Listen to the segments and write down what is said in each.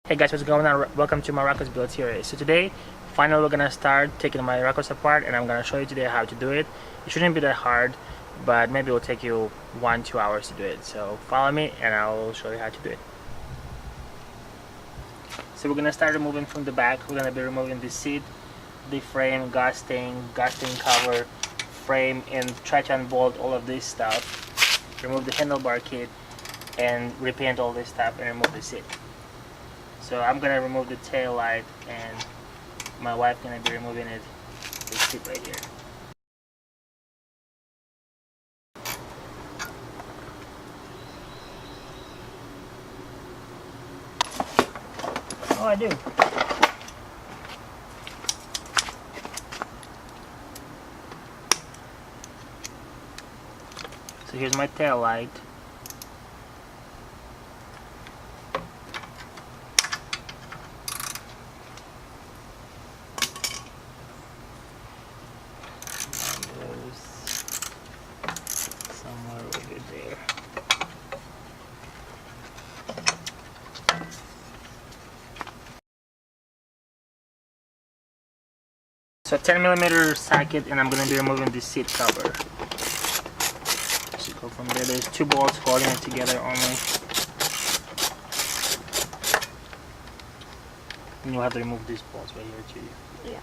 Hey guys, what's going on? Welcome to my Ruckus build series. So today, finally we're gonna start taking my Ruckus apart, and I'm gonna show you today how to do it. It shouldn't be that hard, but maybe it will take you 1-2 hours to do it. So follow me and I'll show you how to do it. So we're gonna start removing from the back. We're gonna be removing the seat, the frame, gas tank cover, frame, and try to unbolt all of this stuff. Remove the handlebar kit and repaint all this stuff and remove the seat. So I'm gonna remove the tail light, and my wife gonna be removing the seat right here. Oh, I do. So here's my tail light. Somewhere over there. So 10mm socket, and I'm going to be removing the seat cover. So go from there. There's 2 bolts holding it together only. And you'll have to remove these bolts right here too. Yeah.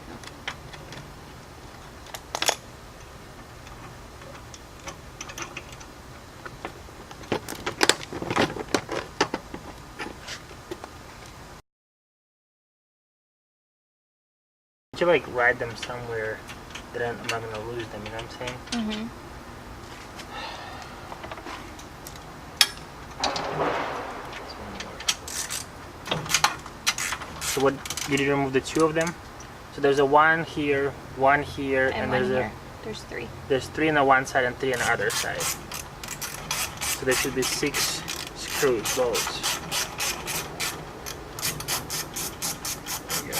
You should like ride them somewhere that I'm not gonna lose them, you know what I'm saying? Mm-hmm. So what, did you remove the 2 of them? So there's a one here, and There's 3. There's 3 on the one side and 3 on the other side. So there should be 6 screws, bolts. There you go.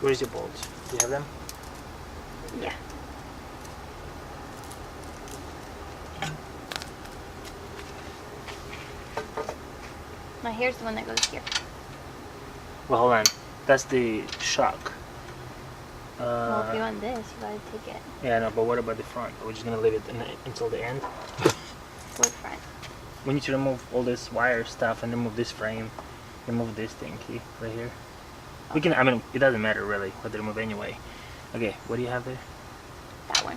Where's your bolts? Do you have them? Yeah. Now here's the one that goes here. Well, hold on. That's the shock. Well, if you want this, you gotta take it. Yeah, no, but what about the front? We're just gonna leave it until the end. What front? We need to remove all this wire stuff and remove this frame. Remove this thingy right here. We can, I mean, it doesn't matter really what to remove anyway. Okay, what do you have there? That one.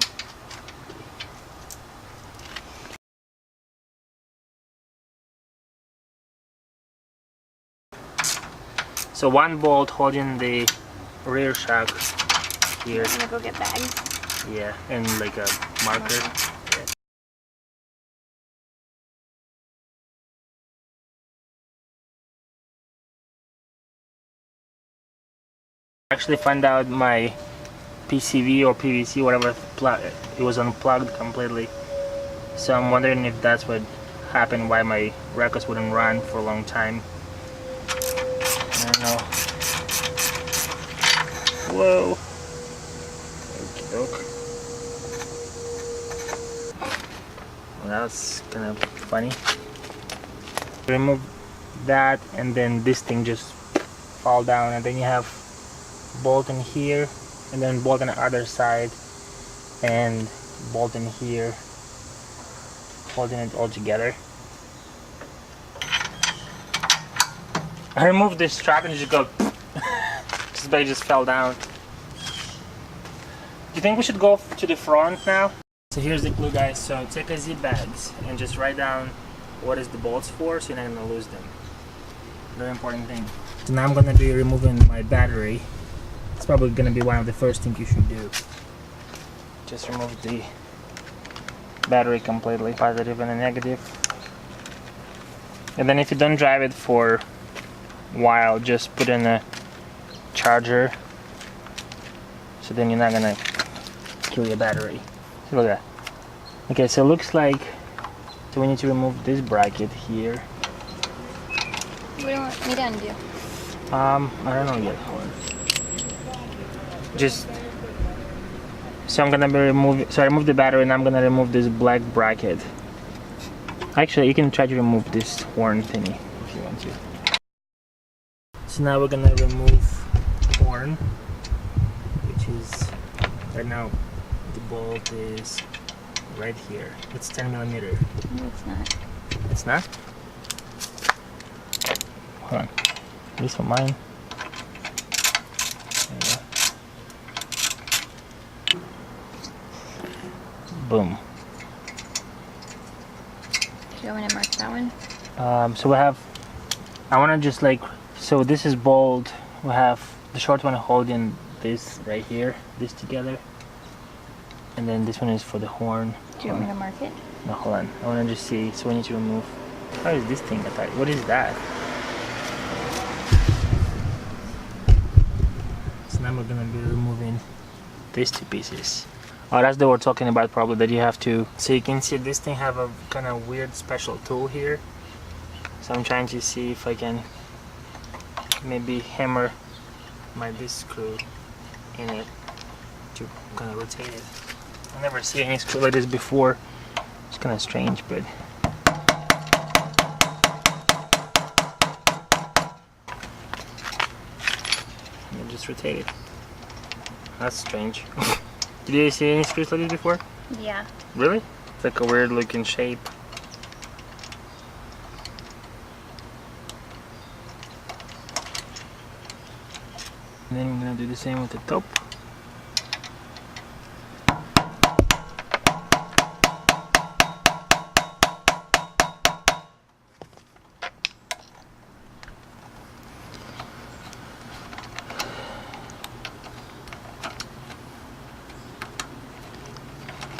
So 1 bolt holding the rear shock here. I'm gonna go get bags. Yeah, and like a marker. Yeah. Actually found out my PCV or PVC, whatever, it was unplugged completely. So I'm wondering if that's what happened, why my Ruckus wouldn't run for a long time. I don't know. Whoa. Okey-doke. Well, that's kind of funny. Remove that, and then this thing just fall down, and then you have bolt in here, and then bolt on the other side, and bolt in here, holding it all together. I removed this strap and it just go just fell down. Do you think we should go to the front now? So here's the glue, guys. So take a zip bags and just write down what is the bolts for, so you're not gonna lose them. Very important thing. So now I'm gonna be removing my battery. It's probably gonna be one of the first things you should do. Just remove the battery completely, positive and a negative. And then if you don't drive it for while, just put in a charger, so then you're not gonna kill your battery. So look at that. Okay, so it looks like, so we need to remove this bracket here. What do you want me to undo? I don't know yet. Just so I'm gonna be removing, so I remove the battery and I'm gonna remove this black bracket. Actually, you can try to remove this horn thingy if you want to. So now we're gonna remove the horn, which is right now the bolt is right here. It's 10 millimeter. No, it's not. It's not? Hold on. This for mine. There you go. Boom. Do you want me to mark that one? So we have, I want to just like, so this is bolt. We have the short one holding this right here, this together. And then this one is for the horn. Do you want me to mark it? No, hold on. I want to just see. So we need to remove. How is this thing attached? What is that? So now we're gonna be removing these two pieces. Oh, that's what we're talking about probably, that you have to. So you can see this thing have a kind of weird special tool here. So I'm trying to see if I can maybe hammer my disc screw in it to kind of rotate it. I've never seen any screw like this before. It's kind of strange, but you just rotate it. That's strange. Did you see any screws like this before? Yeah. Really? It's like a weird looking shape. And then we're gonna do the same with the top.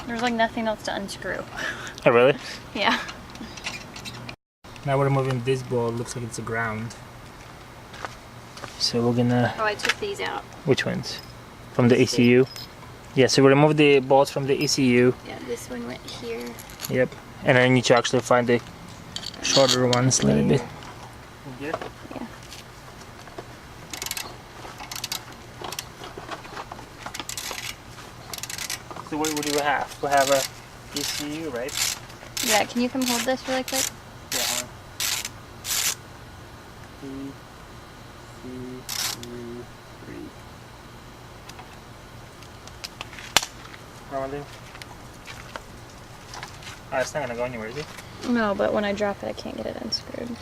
There's like nothing else to unscrew. Oh, really? Yeah. Now we're removing this bolt. Looks like it's a ground. So we're gonna. Oh, I took these out. Which ones? From the ECU? Yeah, so we remove the bolts from the ECU. Yeah, this one went here. Yep. And I need to actually find the shorter ones a little bit. Yeah. Yeah. So what do we have? We have a ECU, right? Yeah, can you come hold this really quick? Yeah, hold on. ECU 3. Rolling. Oh, it's not gonna go anywhere, is it? No, but when I drop it, I can't get it unscrewed.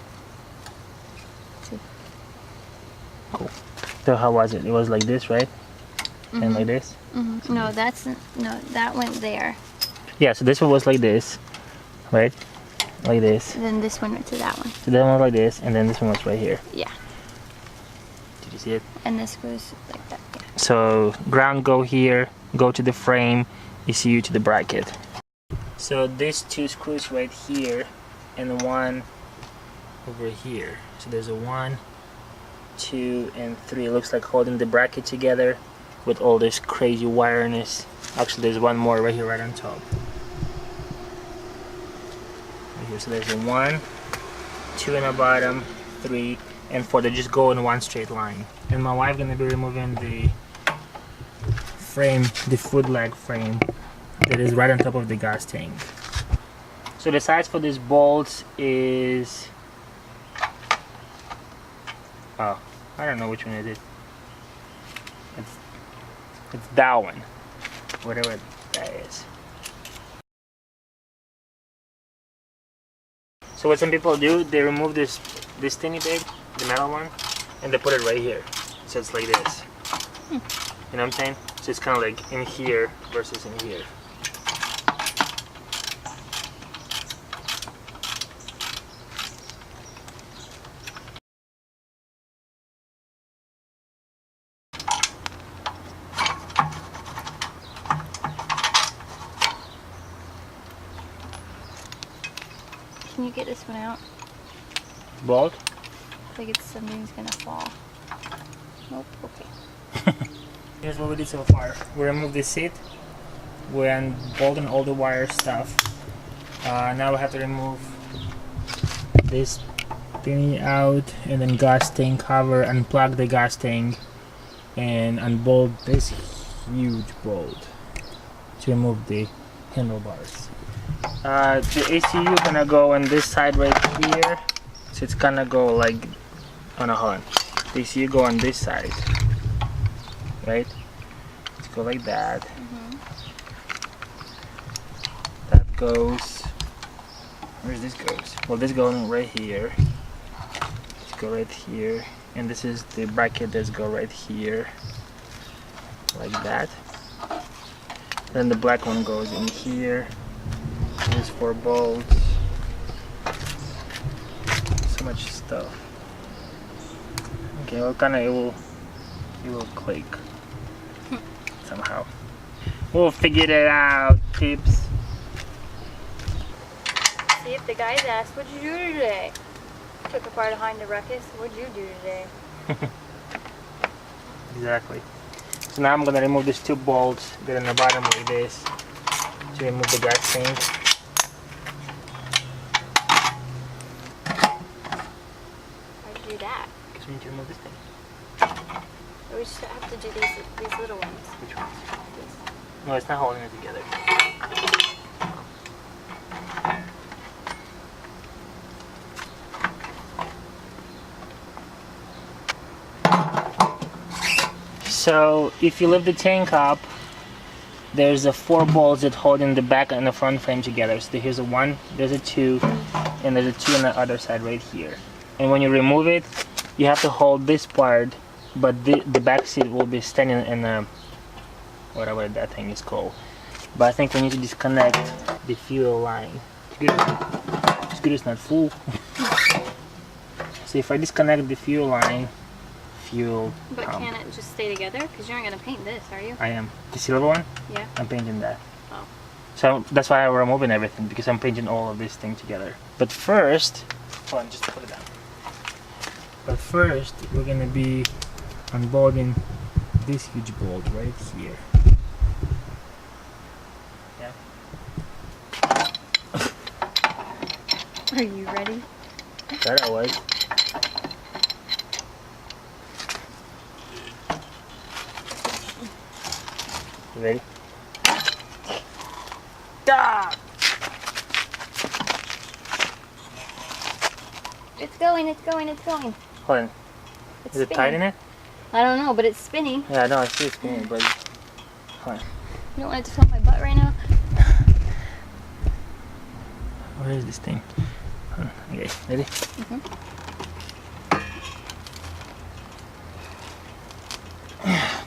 See? Cool. So how was it? It was like this, right? And like this? Mm-hmm. No, that went there. Yeah, so this one was like this, right? Like this. And then this one went to that one. So that one was like this, and then this one was right here. Yeah. Did you see it? And this goes like that. Yeah. So ground go here, go to the frame, ECU to the bracket. So these two screws right here, and one over here. So there's a 1, 2, and 3. It looks like holding the bracket together with all this crazy wiriness. Actually, there's one more right here, right on top. Right here. So there's a 1, 2 in the bottom, 3, and 4. They just go in one straight line. And my wife gonna be removing the frame, the foot leg frame that is right on top of the gas tank. So the size for these bolts is, oh, I don't know which one it is. It's that one, whatever that is. So what some people do, they remove this thinny bit, the metal one, and they put it right here. So it's like this. You know what I'm saying? So it's kind of like in here versus in here. Can you get this one out? Bolt? I think something's gonna fall. Nope. Okay. Here's what we did so far. We removed the seat. We unbolted all the wire stuff. Now we have to remove this thingy out, and then gas tank cover, unplug the gas tank, and unbolt this huge bolt to remove the handlebars. The ECU gonna go on this side right here, so it's gonna go like, oh no, hold on. the ECU go on this side, right? Let's go like that. That goes. Where's this goes? Well, this going right here. Let's go right here, and this is the bracket that's go right here, like that. Then the black one goes in here. There's 4 bolts. So much stuff. Okay, well, kinda it will click somehow. We'll figure it out, peeps. See, if the guys ask, what'd you do today? Took apart a Honda Ruckus. What'd you do today? Exactly. So now I'm gonna remove these 2 bolts that are in the bottom like this to remove the gas tank. Why'd you do that? Because we need to remove this thing. We just have to do these little ones. Which ones? These. No, it's not holding it together. So if you lift the tank up, there's a 4 bolts that hold in the back and the front frame together. So here's a 1, there's a 2, and there's a 2 on the other side right here. And when you remove it, you have to hold this part, but the back seat will be standing in a, whatever that thing is called. But I think we need to disconnect the fuel line. It's good it's not full. So if I disconnect the fuel line, But can it just stay together? Because you're not going to paint this, are you? I am. The silver one? Yeah. I'm painting that. Oh. So that's why I'm removing everything, because I'm painting all of this thing together. But first, hold on, just put it down. But first, we're going to be unbolting this huge bolt right here. Yeah. Are you ready? That I was. You ready? Ah! It's going, it's going, it's going. Hold on. It's Is it tight in it? I don't know, but it's spinning. Yeah, I know, I see it spinning, but hold on. You don't want it to fill my butt right now? Where is this thing? Hold on. Okay, ready?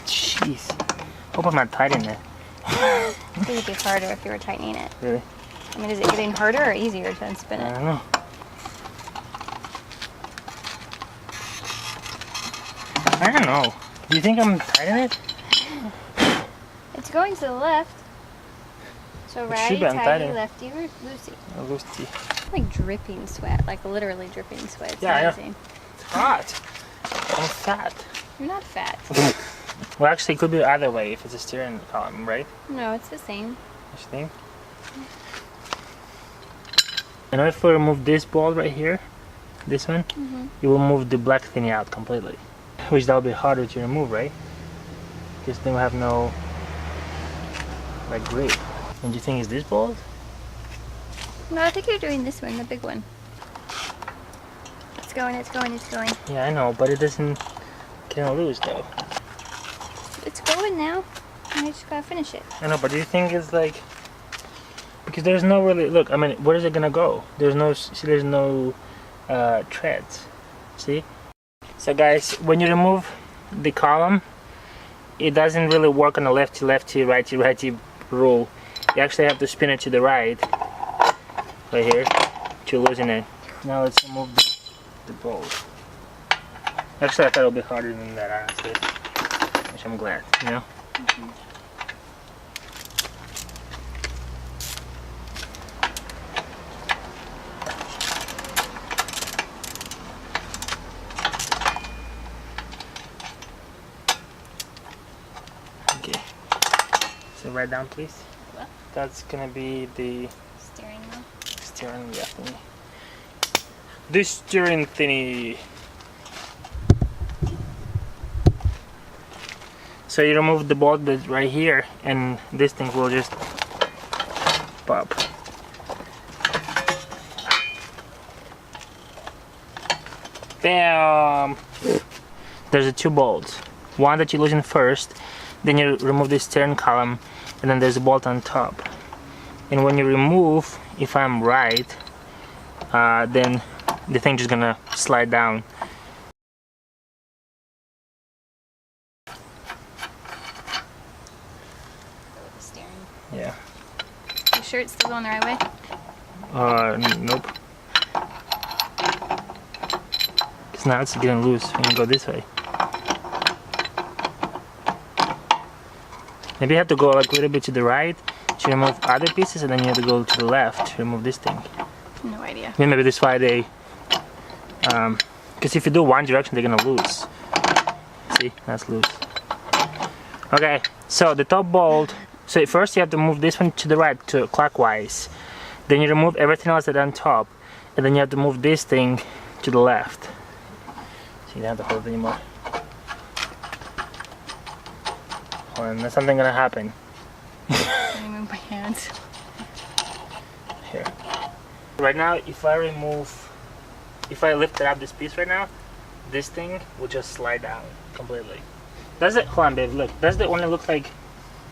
Jeez. Hope I'm not tight in there. I think it'd be harder if you were tightening it. Really? I mean, is it getting harder or easier to unspin I it? don't know. I don't know. Do you think I'm tight in it? It's going to the left. So righty, should be untied tighty, in. lefty, loosey. I'll go see. Like dripping sweat, like literally dripping sweat. It's Yeah, I know. amazing. It's hot. I'm fat. You're not fat. Well, actually, it could be the other way if it's a steering column, right? No, it's the same. This thing. And if we remove this bolt right here, this one, you will move the black thing out completely. Which that will be harder to remove, right? Because then we have no like grip. And do you think it's this bolt? No, I think you're doing this one, the big one. It's going, it's going, it's going. Yeah, I know, but it doesn't get loose though. It's going now. I just gotta finish it. I know, but do you think it's like, because there's no really, look, I mean, where is it gonna go? There's no, see, there's no treads, see? So guys, when you remove the column, it doesn't really work on the lefty, lefty, righty, righty rule. You actually have to spin it to the right, right here, to loosen it. Now let's remove the bolt. Actually, I thought it would be harder than that, honestly. Which I'm glad, you know? Okay. So write down, please. What? That's gonna be the Steering wheel. steering wheel thingy. This steering thingy. So you remove the bolt that's right here, and this thing will just pop. Bam! there's the two bolts. One that you loosen first, then you remove the stern column, and then there's a bolt on top. And when you remove, if I'm right, then the thing just gonna slide down. Steering. Yeah. You sure it's still going the right way? Nope. Because now it's getting loose when you go this way. Maybe you have to go like a little bit to the right to remove other pieces, and then you have to go to the left to remove this thing. No idea. Maybe this why they, because if you do one direction, they're gonna lose. See, that's loose. Okay, so the top bolt. So first you have to move this one to the right, to clockwise. Then you remove everything else that's on top, and then you have to move this thing to the left. So you don't have to hold it anymore. Hold on, there's something gonna happen. Let me move my hands. Here. Right now, if I lift it up this piece right now, this thing will just slide down completely. Does it? Hold on, babe. Look. Does it only look like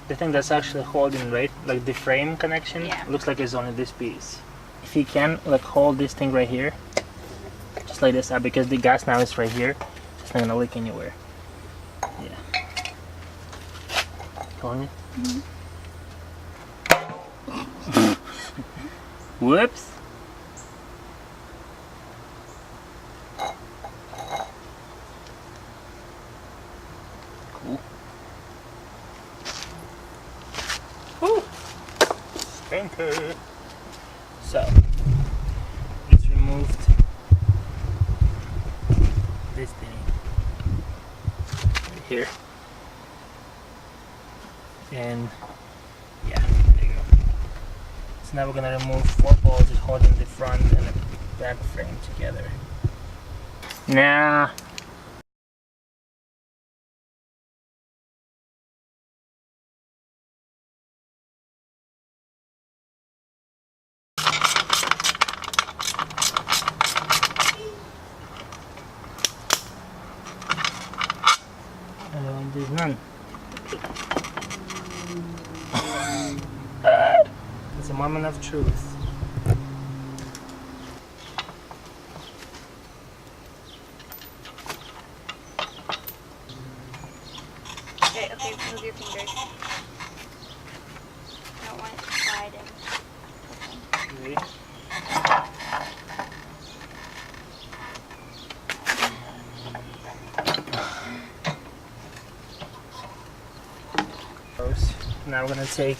the thing that's actually holding, right? Like the frame connection? Yeah. Looks like it's only this piece. If you can, like, hold this thing right here, just like this up, because the gas now is right here. It's not gonna leak anywhere. Yeah. Holding it. Mm-hmm. Whoops. Cool. Woo. Stinker. So, it's removed this thing right here. And yeah, there you go. So now we're gonna remove 4 bolts holding the front and the back frame together. Now there's none. It's a moment of truth. Okay, move your fingers. I don't want it to slide in. Ready? Now we're gonna take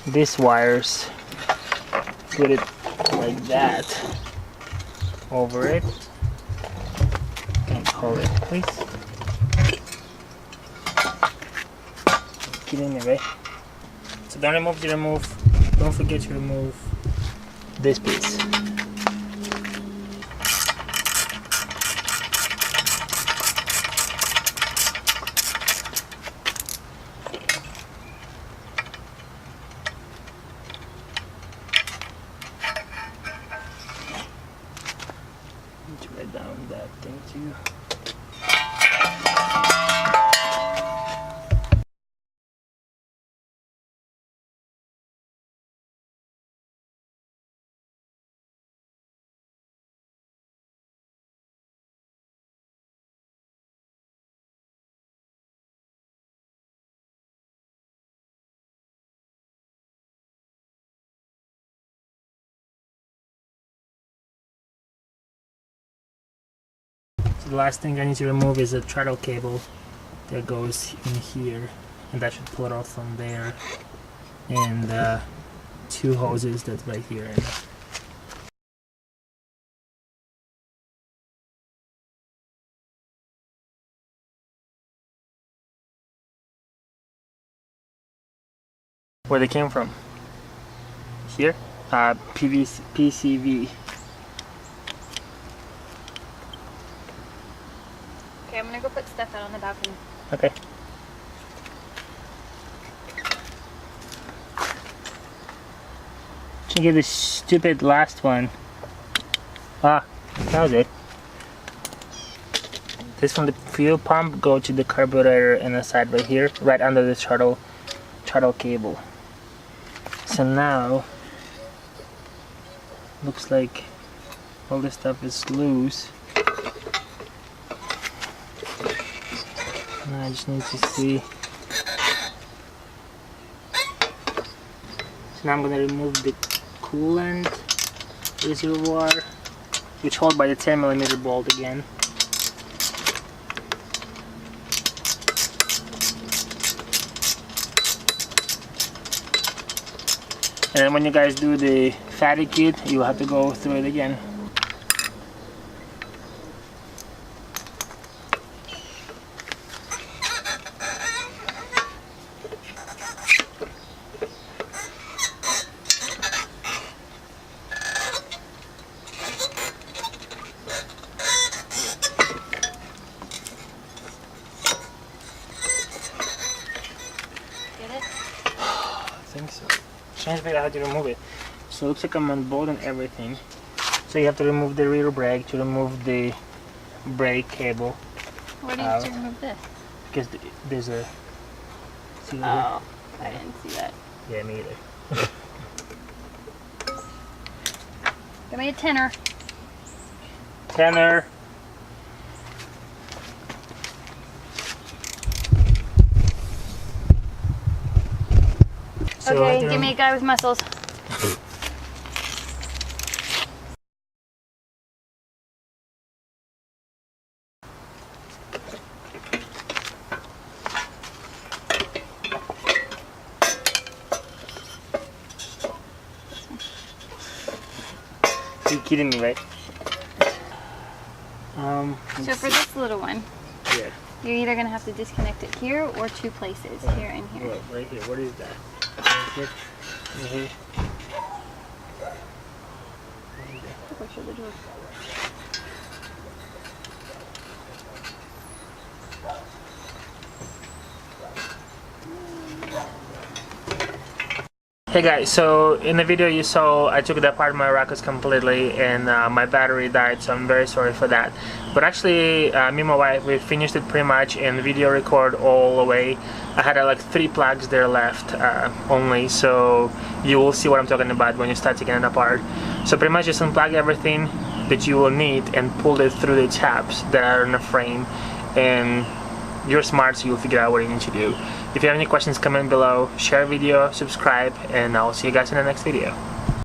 these wires, put it like that over it, and hold it, please. Get in there, right? So don't forget to remove this piece. Write down that thing too. So the last thing I need to remove is a throttle cable that goes in here, and that should pull it off from there, and 2 hoses that's right here. Where they came from? Here? PCV. Okay, I'm gonna go put stuff out on the balcony. Okay. Should get this stupid last one. Ah, that was it. This from the fuel pump go to the carburetor and the side right here, right under the throttle cable. So now looks like all this stuff is loose. And I just need to see. So now I'm gonna remove the coolant reservoir, which hold by the 10mm bolt again. And then when you guys do the fatty kit, you have to go through it again. I think so. Trying to figure out how to remove it. So it looks like I'm unbolting everything. So you have to remove the rear brake to remove the brake cable. Why do you have to remove this? Because there's a... See over Oh, I didn't see that. here? Yeah, me either. Give me a tenner. Tenner. So Okay, give me a guy with muscles. You're kidding me, right? So for this little one, yeah. you're either going to have to disconnect it here or two places, here and here. Look, right here. What is that? Push the door. Hey guys, so in the video you saw I took apart my Ruckus completely and my battery died, so I'm very sorry for that. But actually me and my wife, we finished it pretty much and video record all the way. I had like 3 plugs there left only, so you will see what I'm talking about when you start taking it apart. So pretty much just unplug everything that you will need and pull it through the tabs that are in the frame, and you're smart, so you'll figure out what you need to do. If you have any questions, comment below, share video, subscribe, and I'll see you guys in the next video.